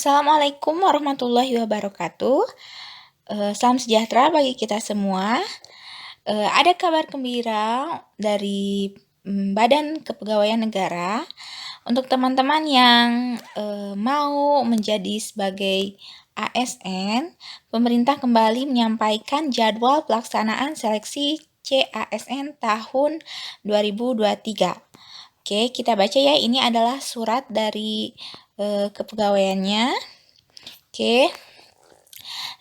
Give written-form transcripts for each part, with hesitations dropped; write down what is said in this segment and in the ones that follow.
Assalamualaikum warahmatullahi wabarakatuh. Salam sejahtera bagi kita semua. Ada kabar gembira dari Badan Kepegawaian Negara untuk teman-teman yang mau menjadi sebagai ASN. Pemerintah kembali menyampaikan jadwal pelaksanaan seleksi CASN tahun 2023. Oke, kita baca ya. Ini adalah surat dari kepegawaiannya. Oke,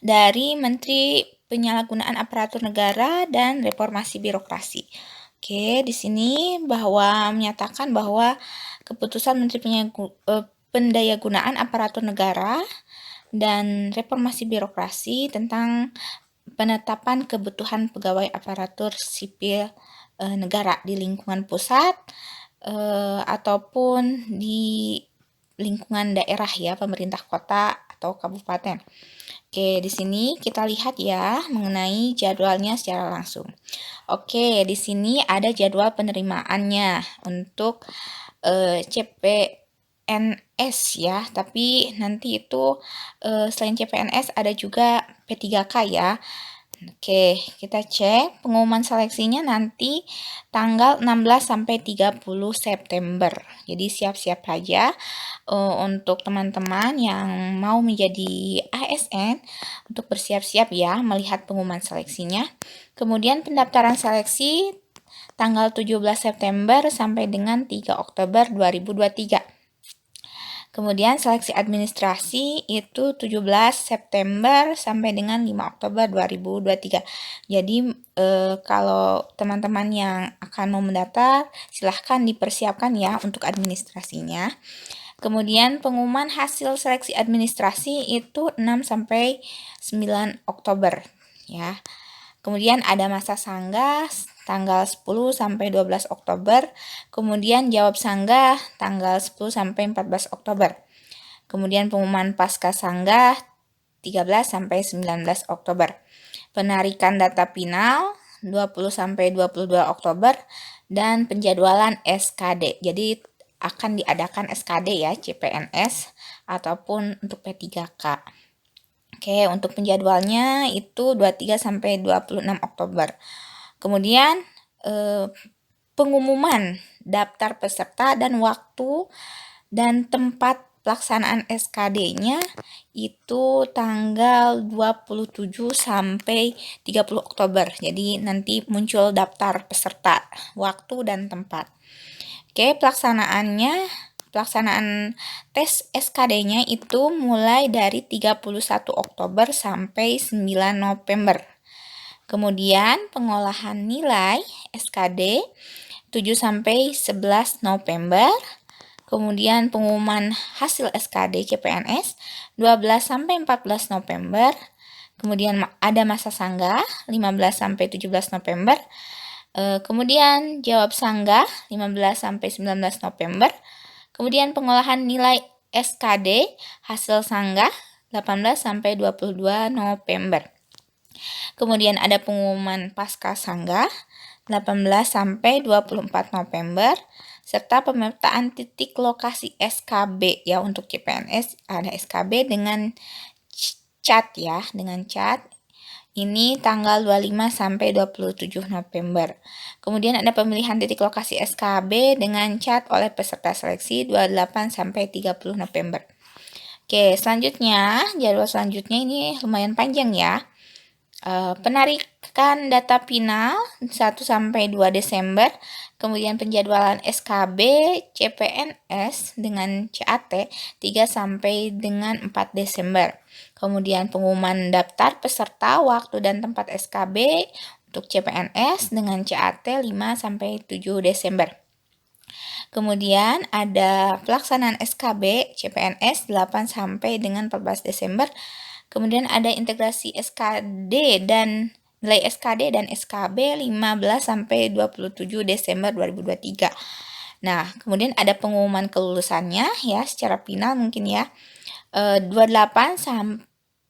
dari Menteri Penyalahgunaan Aparatur Negara dan Reformasi Birokrasi. Oke, di sini menyatakan bahwa keputusan Menteri Pendayagunaan Aparatur Negara dan Reformasi Birokrasi tentang penetapan kebutuhan pegawai aparatur sipil negara di lingkungan pusat ataupun di lingkungan daerah ya, pemerintah kota atau kabupaten. Oke, di sini kita lihat ya mengenai jadwalnya secara langsung. Oke, di sini ada jadwal penerimaannya untuk CPNS ya, tapi nanti itu selain CPNS ada juga P3K ya. Oke, kita cek pengumuman seleksinya nanti tanggal 16 sampai 30 September. Jadi siap-siap aja untuk teman-teman yang mau menjadi ASN untuk bersiap-siap ya melihat pengumuman seleksinya. Kemudian pendaftaran seleksi tanggal 17 September sampai dengan 3 Oktober 2023. Kemudian seleksi administrasi itu 17 September sampai dengan 5 Oktober 2023. Jadi kalau teman-teman yang akan mau mendaftar, silahkan dipersiapkan ya untuk administrasinya. Kemudian pengumuman hasil seleksi administrasi itu 6 sampai 9 Oktober ya. Kemudian ada masa sanggah tanggal 10 sampai 12 Oktober. Kemudian jawab sanggah tanggal 10 sampai 14 Oktober. Kemudian pengumuman pasca sanggah 13 sampai 19 Oktober. Penarikan data final 20 sampai 22 Oktober dan penjadwalan SKD. Jadi akan diadakan SKD ya, CPNS ataupun untuk P3K. Oke, untuk penjadwalnya itu 23 sampai 26 Oktober. Kemudian pengumuman daftar peserta dan waktu dan tempat pelaksanaan SKD-nya itu tanggal 27 sampai 30 Oktober. Jadi nanti muncul daftar peserta, waktu dan tempat. Oke, pelaksanaan tes SKD-nya itu mulai dari 31 Oktober sampai 9 November. Kemudian pengolahan nilai SKD 7 sampai 11 November. Kemudian pengumuman hasil SKD CPNS 12 sampai 14 November. Kemudian ada masa sanggah 15 sampai 17 November. Kemudian jawab sanggah 15 sampai 19 November. Kemudian pengolahan nilai SKD hasil sanggah 18 sampai 22 November. Kemudian ada pengumuman pasca sanggah 18 sampai 24 November serta pemetaan titik lokasi SKB ya, untuk CPNS ada SKB dengan cat ya, dengan cat. Ini tanggal 25 sampai 27 November. Kemudian ada pemilihan titik lokasi SKB dengan cat oleh peserta seleksi 28 sampai 30 November. Oke, selanjutnya, jadwal selanjutnya ini lumayan panjang ya. Penarikan data final 1 sampai 2 Desember. Kemudian penjadwalan SKB CPNS dengan CAT 3 sampai dengan 4 Desember. Kemudian pengumuman daftar peserta, waktu dan tempat SKB untuk CPNS dengan CAT 5 sampai 7 Desember. Kemudian ada pelaksanaan SKB CPNS 8 sampai dengan 14 Desember. Kemudian ada integrasi SKD dan nilai SKD dan SKB 15 sampai 27 Desember 2023. Nah, kemudian ada pengumuman kelulusannya ya secara final mungkin ya. 28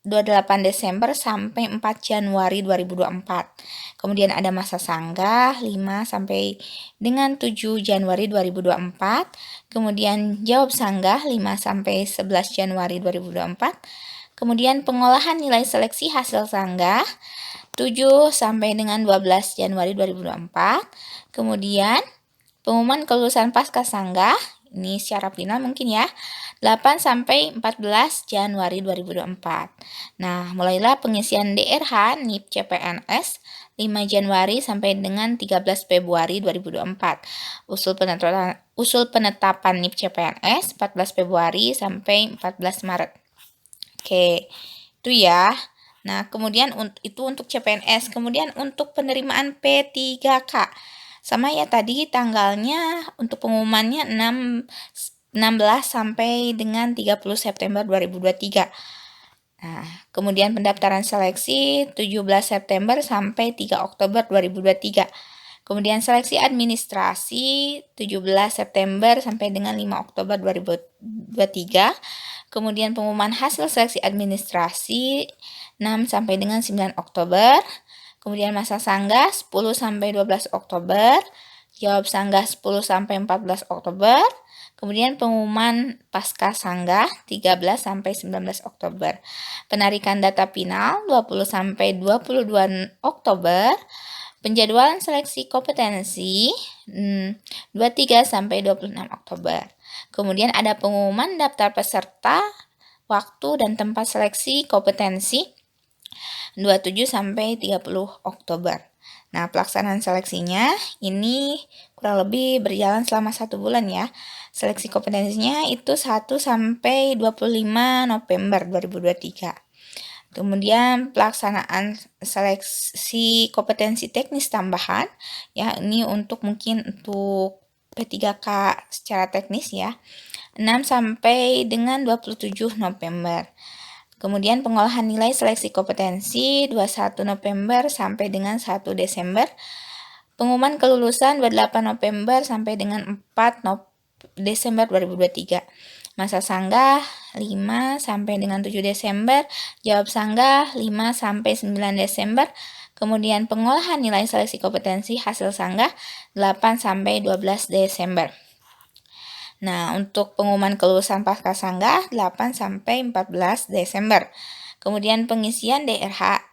28 Desember sampai 4 Januari 2024. Kemudian ada masa sanggah 5 sampai dengan 7 Januari 2024. Kemudian jawab sanggah 5 sampai 11 Januari 2024. Kemudian pengolahan nilai seleksi hasil sanggah 7 sampai dengan 12 Januari 2024. Kemudian pengumuman kelulusan pasca sanggah, ini secara final mungkin ya, 8 sampai 14 Januari 2024. Nah, mulailah pengisian DRH NIP CPNS 5 Januari sampai dengan 13 Februari 2024. Usul penetapan NIP CPNS 14 Februari sampai 14 Maret. Oke, itu ya. Nah, kemudian itu untuk CPNS. Kemudian untuk penerimaan P3K. Sama ya tadi tanggalnya untuk pengumumannya 16 sampai dengan 30 September 2023. Nah, kemudian pendaftaran seleksi 17 September sampai 3 Oktober 2023. Kemudian seleksi administrasi 17 September sampai dengan 5 Oktober 2023. Kemudian pengumuman hasil seleksi administrasi 6 sampai dengan 9 Oktober. Kemudian masa sanggah 10 sampai 12 Oktober. Jawab sanggah 10 sampai 14 Oktober. Kemudian pengumuman pasca sanggah 13 sampai 19 Oktober. Penarikan data final 20 sampai 22 Oktober. Penjadwalan seleksi kompetensi 23 sampai 26 Oktober. Kemudian ada pengumuman daftar peserta, waktu dan tempat seleksi kompetensi 27 sampai 30 Oktober. Nah, pelaksanaan seleksinya ini kurang lebih berjalan selama 1 bulan ya. Seleksi kompetensinya itu 1 sampai 25 November 2023. Kemudian pelaksanaan seleksi kompetensi teknis tambahan, ya ini untuk mungkin untuk P3K secara teknis ya, 6 sampai dengan 27 November. Kemudian pengolahan nilai seleksi kompetensi 21 November sampai dengan 1 Desember. Pengumuman kelulusan 28 November sampai dengan 4 Desember 2023. Masa sanggah 5 sampai dengan 7 Desember. Jawab sanggah 5 sampai 9 Desember. Kemudian pengolahan nilai seleksi kompetensi hasil sanggah 8 sampai 12 Desember. Nah, untuk pengumuman kelulusan pasca sanggah 8 sampai 14 Desember. Kemudian pengisian DRH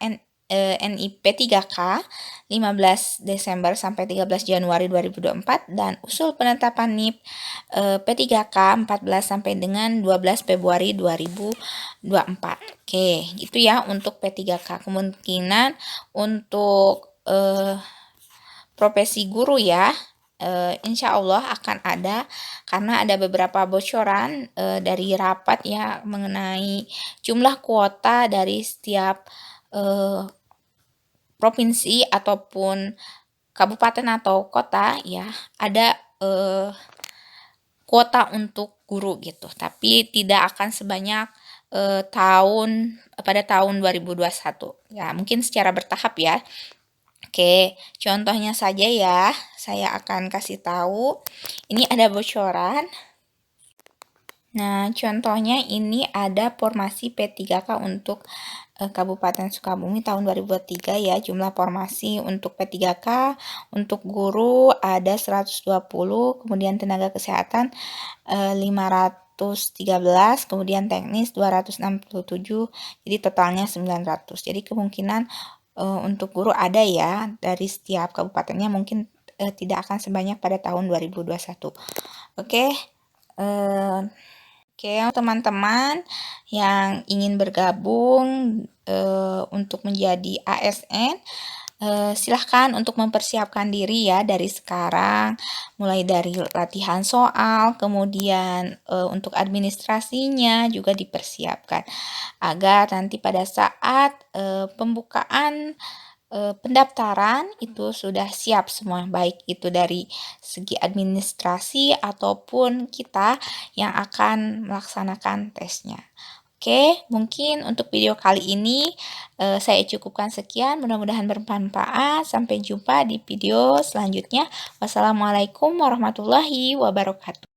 NIP 3K 15 Desember sampai 13 Januari 2024 dan usul penetapan NIP P3K 14 sampai dengan 12 Februari 2024. Oke, gitu ya untuk P3K. Kemungkinan untuk profesi guru ya, insya Allah akan ada karena ada beberapa bocoran dari rapat ya mengenai jumlah kuota dari setiap provinsi ataupun kabupaten atau kota ya ada kuota untuk guru gitu, tapi tidak akan sebanyak pada tahun 2021 ya, mungkin secara bertahap ya. Oke, contohnya saja ya, saya akan kasih tahu. Ini ada bocoran. Nah, contohnya ini ada formasi P3K untuk Kabupaten Sukabumi tahun 2023 ya. Jumlah formasi untuk P3K, untuk guru ada 120, kemudian tenaga kesehatan 513, kemudian teknis 267, jadi totalnya 900. Jadi kemungkinan untuk guru ada ya dari setiap kabupatennya, mungkin tidak akan sebanyak pada tahun 2021. Oke, teman-teman yang ingin bergabung untuk menjadi ASN, silahkan untuk mempersiapkan diri ya dari sekarang, mulai dari latihan soal, kemudian untuk administrasinya juga dipersiapkan agar nanti pada saat pembukaan pendaftaran itu sudah siap semua, baik itu dari segi administrasi ataupun kita yang akan melaksanakan tesnya. Oke, mungkin untuk video kali ini saya cukupkan sekian. Mudah-mudahan bermanfaat. Sampai jumpa di video selanjutnya. Wassalamualaikum warahmatullahi wabarakatuh.